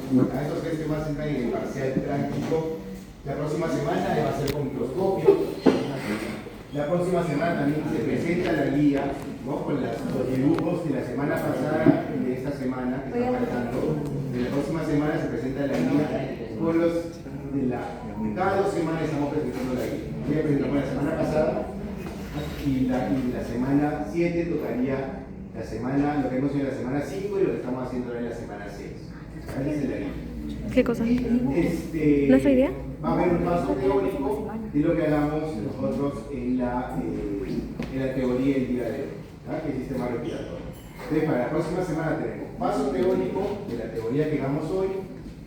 A estos tres temas entran en el parcial práctico. La próxima semana va a ser con microscopio. La próxima semana también se presenta la guía, ¿no? Con los dibujos de la semana pasada y de esta semana que está faltando. De la próxima semana se presenta la guía con los de cada 2 semanas estamos presentando la guía. Ya presentamos la semana pasada y la semana 7 tocaría la semana, lo que hemos hecho en la semana 5 y lo que estamos haciendo ahora en la semana 6. Esa es la guía. ¿Qué cosa? Y, ¿No es la idea? va a haber un paso teórico de lo que hablamos nosotros en la teoría el día de hoy, ¿verdad? Que es el sistema respiratorio. Entonces, para la próxima semana tenemos paso teórico de la teoría que damos hoy,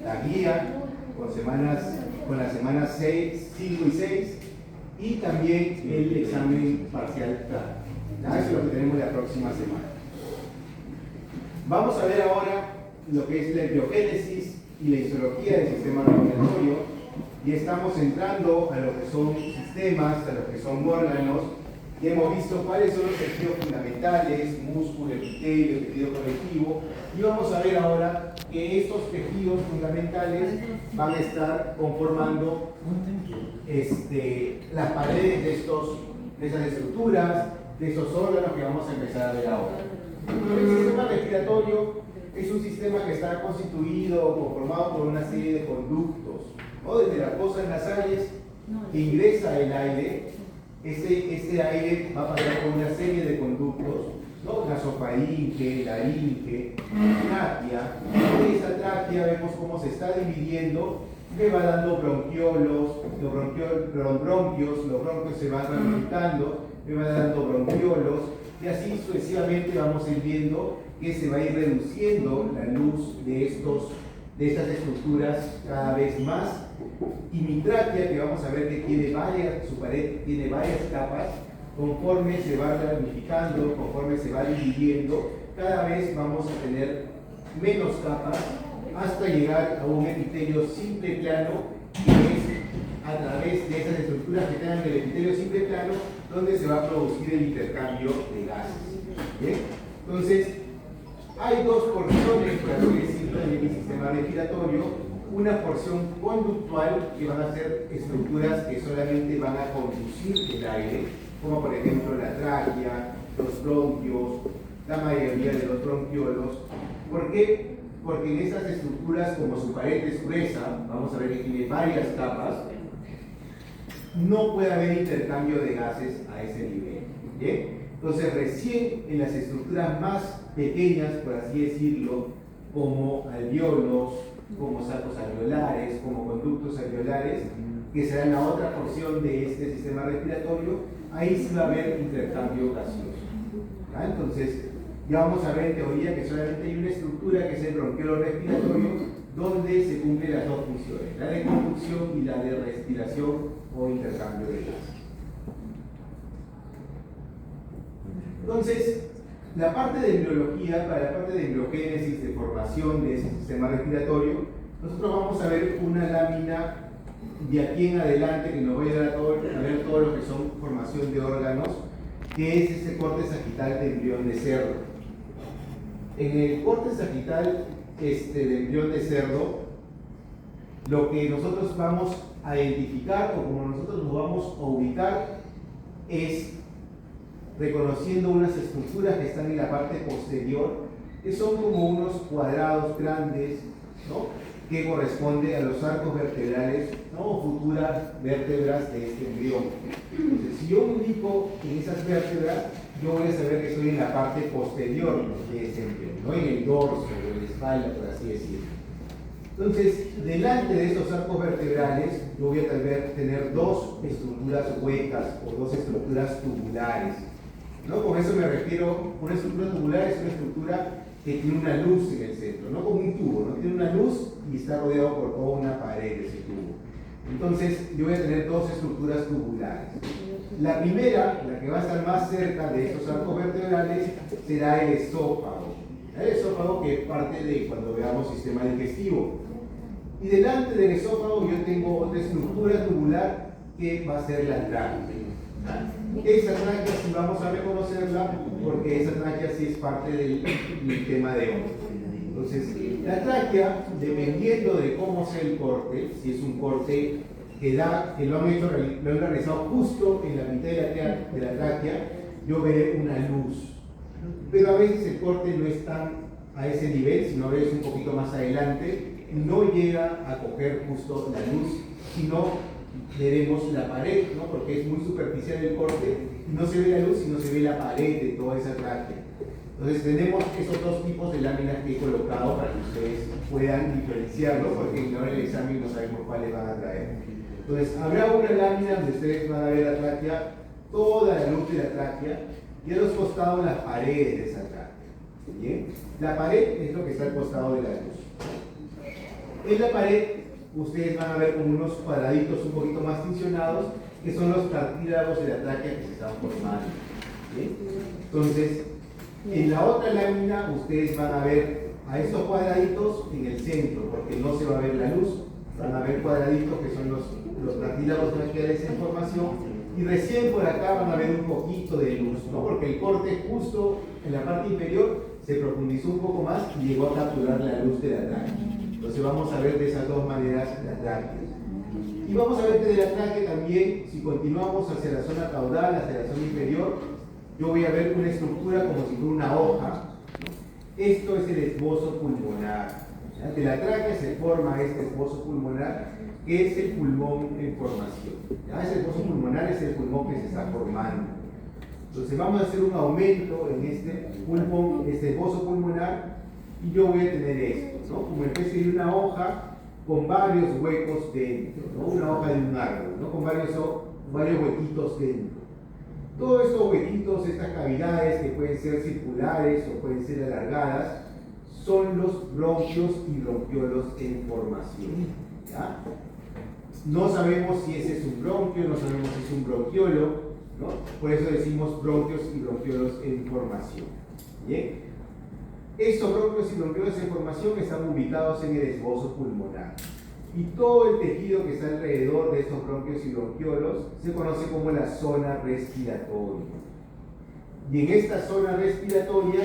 la guía con las semanas 5 y 6 y también el examen parcial práctico. Eso es lo que tenemos la próxima semana. Vamos a ver ahora lo que es la biogénesis y la histología del sistema respiratorio. Y estamos entrando a lo que son sistemas, a lo que son órganos, y hemos visto cuáles son los tejidos fundamentales, músculo, epitelio, tejido conectivo, y vamos a ver ahora que estos tejidos fundamentales van a estar conformando las paredes de esas estructuras, de esos órganos que vamos a empezar a ver ahora. El sistema respiratorio es un sistema que está constituido o conformado por una serie de conductos, ¿no? Desde las fosas nasales que ingresa el aire, ese aire va a pasar por una serie de conductos, ¿no? Nasofaringe, laringe, tráquea. En esa tráquea vemos cómo se está dividiendo, que va dando bronquiolos, los bronquios se van ramificando, que va dando bronquiolos, y así sucesivamente vamos a ir viendo que se va a ir reduciendo la luz de estas estructuras cada vez más. Y mi tráquea, que vamos a ver que su pared tiene varias capas, conforme se va ramificando, conforme se va dividiendo, cada vez vamos a tener menos capas hasta llegar a un epitelio simple plano, que es a través de esas estructuras que tengan el epitelio simple plano donde se va a producir el intercambio de gases. ¿Bien? Entonces, hay dos porciones, por así decirlo, en el sistema respiratorio. Una porción conductual, que van a ser estructuras que solamente van a conducir el aire, como por ejemplo la tráquea, los bronquios, la mayoría de los bronquiolos. ¿Por qué? Porque en esas estructuras, como su pared es gruesa, vamos a ver que tiene varias capas, no puede haber intercambio de gases a ese nivel. ¿Bien? Entonces, recién en las estructuras más pequeñas, por así decirlo, como alveolos, como sacos alveolares, como conductos alveolares, que serán la otra porción de este sistema respiratorio, ahí sí va a haber intercambio gaseoso. ¿Ah? Entonces, ya vamos a ver en teoría que solamente hay una estructura, que es el bronquiolo respiratorio, donde se cumplen las dos funciones, la de conducción y la de respiración o intercambio de gases. Entonces, la parte de embriología, para la parte de embriogénesis, de formación de ese sistema respiratorio, nosotros vamos a ver una lámina de aquí en adelante que nos va a ayudar a ver todo lo que son formación de órganos, que es ese corte sagital de embrión de cerdo. En el corte sagital de embrión de cerdo, lo que nosotros vamos a identificar o como nosotros nos vamos a ubicar es reconociendo unas estructuras que están en la parte posterior, que son como unos cuadrados grandes, ¿no? Que corresponden a los arcos vertebrales, ¿no? O futuras vértebras de este embrión. Entonces, si yo me ubico en esas vértebras, yo voy a saber que estoy en la parte posterior de este embrión, no en el dorso o en la espalda, por así decirlo. Entonces, delante de estos arcos vertebrales, yo voy a tener dos estructuras huecas o dos estructuras tubulares, ¿no? Con eso me refiero, una estructura tubular es una estructura que tiene una luz en el centro, no como un tubo, ¿no? Tiene una luz y está rodeado por toda una pared de ese tubo. Entonces, yo voy a tener dos estructuras tubulares. La primera, la que va a estar más cerca de estos arcos vertebrales, será el esófago. El esófago, que es parte de cuando veamos sistema digestivo. Y delante del esófago yo tengo otra estructura tubular que va a ser la tráquea. Esa tráquea sí vamos a reconocerla porque esa tráquea sí es parte del tema de hoy. Entonces, la tráquea, dependiendo de cómo sea el corte, si es un corte que lo han realizado justo en la mitad de la tráquea, yo veré una luz. Pero a veces el corte no es tan a ese nivel, sino a veces un poquito más adelante, no llega a coger justo la luz, sino veremos la pared, ¿no? Porque es muy superficial el corte, y no se ve la luz, sino se ve la pared de toda esa tráquea. Entonces tenemos esos dos tipos de láminas que he colocado para que ustedes puedan diferenciarlo, porque en la hora del examen no sabemos cuáles van a traer. Entonces habrá una lámina donde ustedes van a ver la tráquea, toda la luz de la tráquea, y a los costados las paredes de esa tráquea. ¿Bien? La pared es lo que está al costado de la luz. En la pared ustedes van a ver como unos cuadraditos un poquito más tensionados, que son los cartílagos de la tráquea que se están formando. ¿Bien? Entonces, en la otra lámina ustedes van a ver a estos cuadraditos en el centro, porque no se va a ver la luz, van a ver cuadraditos que son los cartílagos braquiales en formación, y recién por acá van a ver un poquito de luz, ¿no? Porque el corte justo en la parte inferior se profundizó un poco más y llegó a capturar la luz de la tráquea. Entonces vamos a ver de esas dos maneras la tráquea. Y vamos a ver que de la tráquea también, si continuamos hacia la zona caudal, hacia la zona inferior, yo voy a ver una estructura como si fuera una hoja. Esto es el esbozo pulmonar. ¿Ya? De la tráquea se forma este esbozo pulmonar, que es el pulmón en formación. ¿Ya? Ese esbozo pulmonar es el pulmón que se está formando. Entonces vamos a hacer un aumento en este pulmón, este esbozo pulmonar, y yo voy a tener esto, ¿no? Como especie de una hoja con varios huecos dentro, ¿no? Una hoja de un árbol, ¿no? Con varios huequitos dentro. Todos estos huequitos, estas cavidades que pueden ser circulares o pueden ser alargadas, son los bronquios y bronquiolos en formación. ¿Ya? No sabemos si ese es un bronquio, no sabemos si es un bronquiolo, ¿no? Por eso decimos bronquios y bronquiolos en formación. ¿Bien? Estos bronquios y bronquiolos en formación están ubicados en el esbozo pulmonar. Y todo el tejido que está alrededor de estos bronquios y bronquiolos se conoce como la zona respiratoria. Y en esta zona respiratoria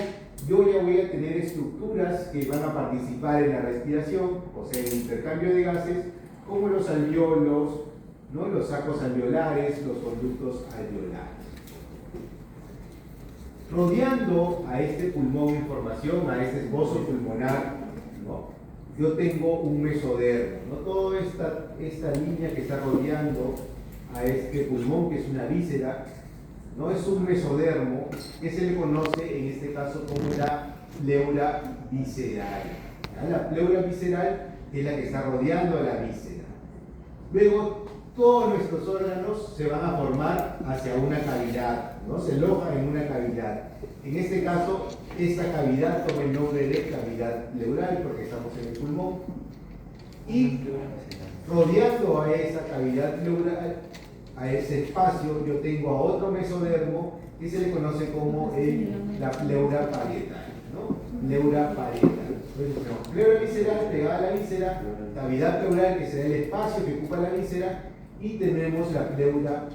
yo ya voy a tener estructuras que van a participar en la respiración, o sea, en el intercambio de gases, como los alveolos, ¿no? Los sacos alveolares, los conductos alveolares. Rodeando a este pulmón en formación, a este esbozo pulmonar, ¿no? Yo tengo un mesodermo, ¿no? Toda esta línea que está rodeando a este pulmón, que es una víscera, ¿no? Es un mesodermo que se le conoce en este caso como la pleura visceral. ¿Ya? La pleura visceral es la que está rodeando a la víscera. Luego, todos nuestros órganos se van a formar hacia una cavidad, ¿no? Se alojan en una cavidad. En este caso, esta cavidad toma el nombre de cavidad pleural porque estamos en el pulmón. Y rodeando a esa cavidad pleural, a ese espacio, yo tengo a otro mesodermo que se le conoce como la pleura parietal, ¿no? Pleura parietal. Entonces tenemos pleura visceral pegada a la víscera, cavidad pleural que será el espacio que ocupa la víscera, y tenemos la pleura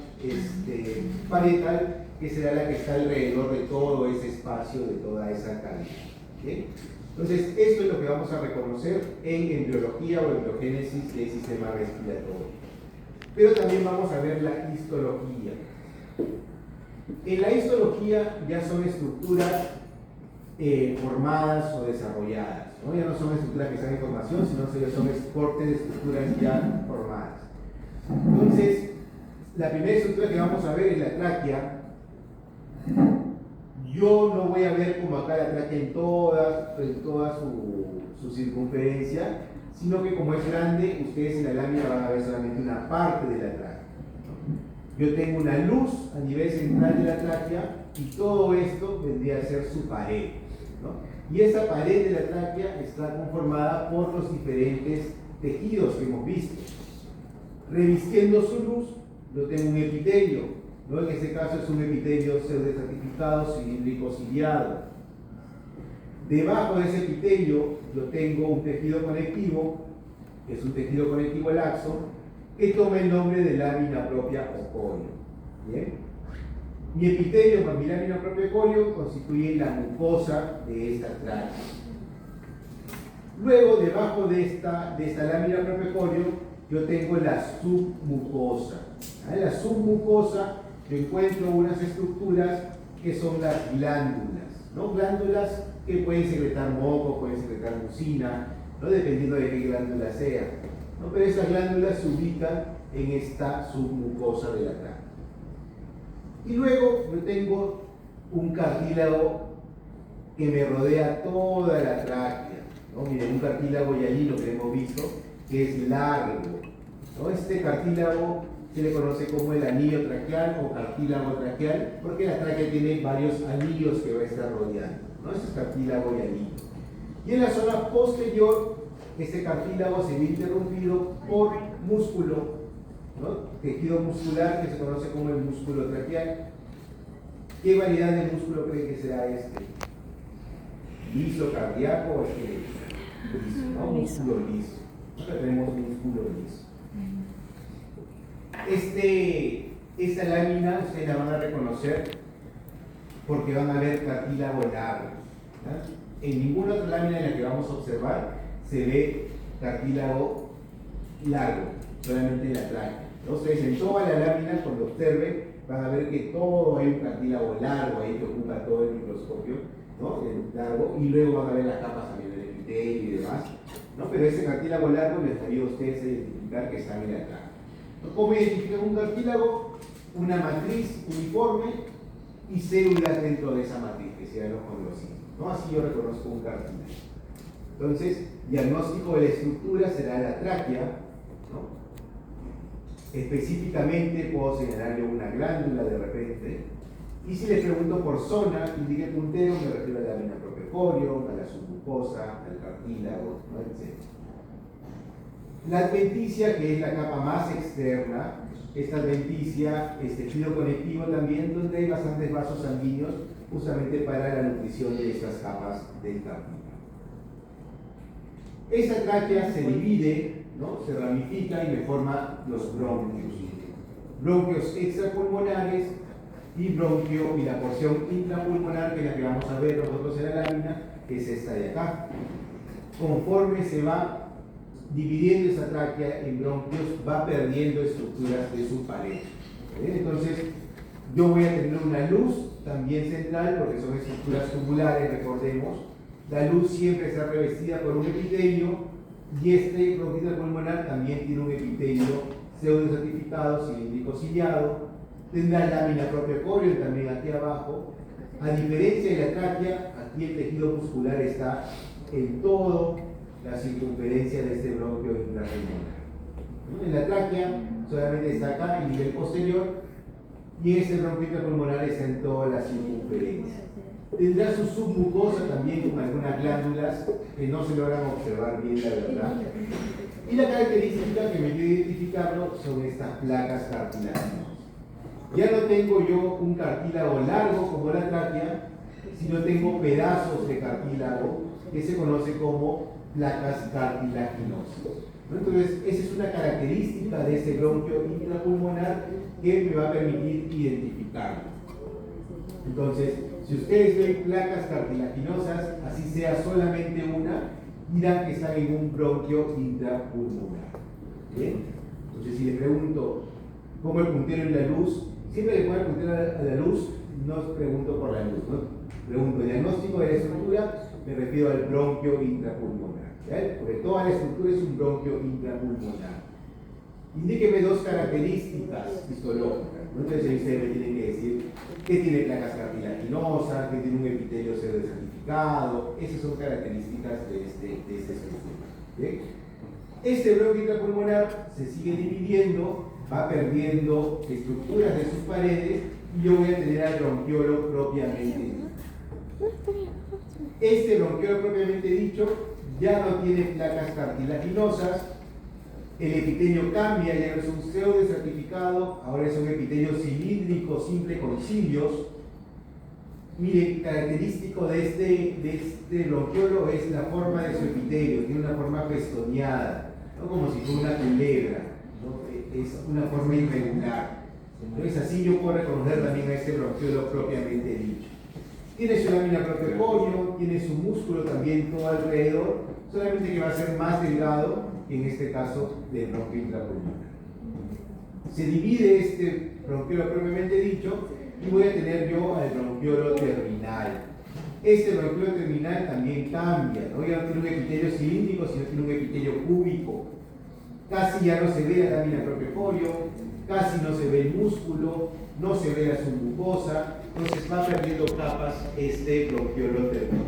parietal que será la que está alrededor de todo ese espacio, de toda esa cavidad. ¿Bien? Entonces, esto es lo que vamos a reconocer en embriología o embriogénesis del sistema respiratorio. Pero también vamos a ver la histología. En la histología ya son estructuras formadas o desarrolladas, ¿no? Ya no son estructuras que están en formación, sino que son cortes de estructuras ya formadas. Entonces, la primera estructura que vamos a ver es la tráquea. Yo no voy a ver como acá la tráquea en toda su circunferencia, sino que como es grande, ustedes en la lámina van a ver solamente una parte de la tráquea. Yo tengo una luz a nivel central de la tráquea y todo esto vendría a ser su pared, ¿no? Y esa pared de la tráquea está conformada por los diferentes tejidos que hemos visto. Revistiendo su luz, yo tengo un epitelio, ¿no? En este caso es un epitelio pseudoestratificado cilíndrico ciliado. Debajo de ese epitelio yo tengo un tejido conectivo, que es un tejido conectivo laxo, que toma el nombre de lámina propia o colio. ¿Bien? Mi epitelio más mi lámina propia o colio constituyen la mucosa de esta tráquea. Luego, debajo de esta lámina propiocordio, yo tengo la submucosa. En la submucosa yo encuentro unas estructuras que son las glándulas, ¿no? Glándulas que pueden secretar moco, pueden secretar mucina, ¿no? Dependiendo de qué glándula sea, ¿no? Pero esas glándulas se ubican en esta submucosa de la tráquea. Y luego yo tengo un cartílago que me rodea toda la tráquea, ¿no? Miren, un cartílago hialino que hemos visto que es largo, ¿no? Este cartílago se le conoce como el anillo traqueal o cartílago traqueal, porque la tráquea tiene varios anillos que va a estar rodeando, ¿no? Ese es cartílago hialino. Y en la zona posterior, este cartílago se ve interrumpido por músculo, ¿no? Tejido muscular que se conoce como el músculo traqueal. ¿Qué variedad de músculo creen que será este? ¿Liso, cardíaco o esquelético? Liso, ¿no? Músculo liso. Nosotros tenemos músculo liso. Esta lámina ustedes la van a reconocer porque van a ver cartílago largo, ¿no? En ninguna otra lámina en la que vamos a observar se ve cartílago largo, solamente en la tráquea. Entonces, en toda la lámina, cuando observen, van a ver que todo hay un cartílago largo ahí que ocupa todo el microscopio, ¿no? El largo, y luego van a ver las capas también del epitelio y demás, ¿no? Pero ese cartílago largo les daría a ustedes a identificar que está en la tráquea. ¿Cómo identifican un cartílago? Una matriz uniforme y células dentro de esa matriz, que sean los condrocitos, ¿no? Así yo reconozco un cartílago. Entonces, diagnóstico de la estructura será la tráquea, ¿no? Específicamente puedo señalar yo una glándula de repente, y si les pregunto por zona, indique puntero, me refiero a la lámina propiocordio, a la submucosa, al cartílago, ¿no? Etc. La adventicia, que es la capa más externa, esta adventicia es tejido conectivo también, donde hay bastantes vasos sanguíneos justamente para la nutrición de estas capas del cartílago. Esta tráquea se divide, ¿no? Se ramifica y me forma los bronquios. Bronquios extrapulmonares y bronquio y la porción intrapulmonar, que es la que vamos a ver nosotros en la lámina, que es esta de acá. Conforme se va dividiendo esa tráquea en bronquios, va perdiendo estructuras de su pared. Entonces, yo voy a tener una luz también central, porque son estructuras tubulares, recordemos. La luz siempre está revestida por un epitelio, y este bronquio pulmonar también tiene un epitelio pseudoestratificado, cilíndrico ciliado, tendrá lámina propiocordio también aquí abajo. A diferencia de la tráquea, aquí el tejido muscular está en todo la circunferencia de este bronquio intrapulmonar. En la tráquea solamente está acá, en el nivel posterior, y este bronquio intrapulmonar está en toda la circunferencia. Tendrá su submucosa también con algunas glándulas que no se logran observar bien, la verdad. Y la característica que me quiero identificarlo son estas placas cartilaginosas. Ya no tengo yo un cartílago largo como la tráquea, sino tengo pedazos de cartílago que se conoce como placas cartilaginosas. Entonces, esa es una característica de este bronquio intrapulmonar que me va a permitir identificarlo. Entonces, si ustedes ven placas cartilaginosas, así sea solamente una, dirán que están en un bronquio intrapulmonar. ¿Bien? Entonces, si le pregunto, pongo el puntero en la luz, siempre le pongo el puntero a la luz, no pregunto por la luz, ¿no? Pregunto diagnóstico de la estructura, me refiero al bronquio intrapulmonar, ¿ya? Porque toda la estructura es un bronquio intrapulmonar. Indíqueme dos características histológicas, ¿no? Entonces ahí ustedes me tienen que decir que tiene placas cartilaginosas, que tiene un epitelio pseudoestratificado. Esas son características de esta estructura. ¿Bien? Este bronquio intrapulmonar se sigue dividiendo, va perdiendo estructuras de sus paredes, y yo voy a tener al bronquiolo propiamente dicho. Este bronquiolo propiamente dicho ya no tiene placas cartilaginosas. El epitelio cambia, ya no es un pseudoestratificado, ahora es un epitelio cilíndrico simple con cilios. Miren, característico de este bronquiolo es la forma de su epitelio, tiene una forma festoneada, ¿no? Como si fuera una culebra, ¿no? Es una forma irregular. Entonces así yo puedo reconocer también a este bronquiolo propiamente dicho. Tiene su lámina propiopolio, tiene su músculo también todo alrededor, solamente que va a ser más delgado que en este caso del bronquio intrapulmonar. Se divide este bronquiolo propiamente dicho y voy a tener yo al bronquiolo terminal. Este bronquiolo terminal también cambia, ¿no? Ya no tiene un epitelio cilíndrico, sino tiene un epitelio cúbico. Casi ya no se ve la lámina propiopolio, casi no se ve el músculo, no se ve la submucosa, entonces va perdiendo capas este bronquiolo terminal.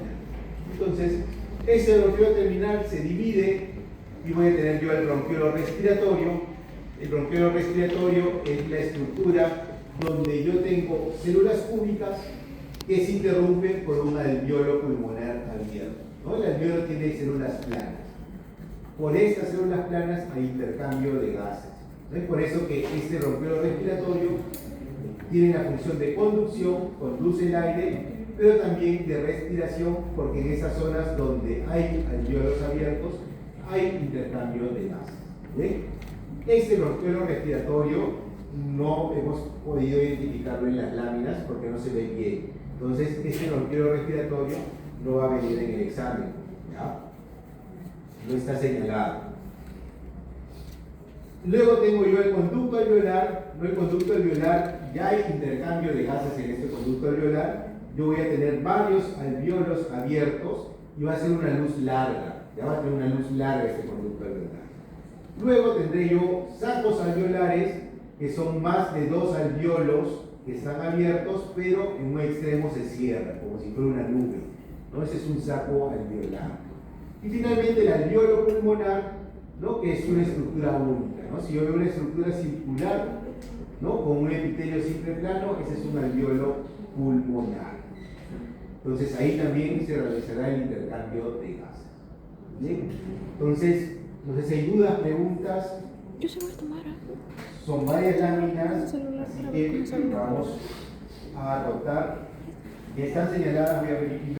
Entonces, ese bronquiolo terminal se divide y voy a tener yo el bronquiolo respiratorio. El bronquiolo respiratorio es la estructura donde yo tengo células cúbicas que se interrumpen por un alveolo pulmonar abierto, ¿no? El alveolo tiene células planas. Por estas células planas hay intercambio de gases. ¿No? Es por eso que este bronquiolo respiratorio tiene la función de conducción, conduce el aire, pero también de respiración, porque en esas zonas donde hay alveolos abiertos hay intercambio de gases. ¿Sí? Este bronquiolo respiratorio no hemos podido identificarlo en las láminas porque no se ve bien. Entonces, este bronquiolo respiratorio no va a venir en el examen. ¿Ya? No está señalado. Luego tengo yo el conducto alveolar. No, el conducto alveolar, ya hay intercambio de gases en este conducto alveolar. Yo voy a tener varios alveolos abiertos y va a ser una luz larga. Ya va a tener una luz larga este conducto alveolar. Luego tendré yo sacos alveolares, que son más de 2 alveolos que están abiertos, pero en un extremo se cierra, como si fuera una nube, ¿no? Ese es un saco alveolar. Y finalmente el alveolo pulmonar, ¿no? Que es una estructura única, ¿no? Si yo veo una estructura circular, ¿no? Con un epitelio simple plano, ese es un alveolo pulmonar. Entonces ahí también se realizará el intercambio de gases. ¿Bien? Entonces, no sé si hay dudas, preguntas. Yo se voy a tomar. Son varias láminas, así que vamos a rotar. Ya están señaladas, voy a verificar.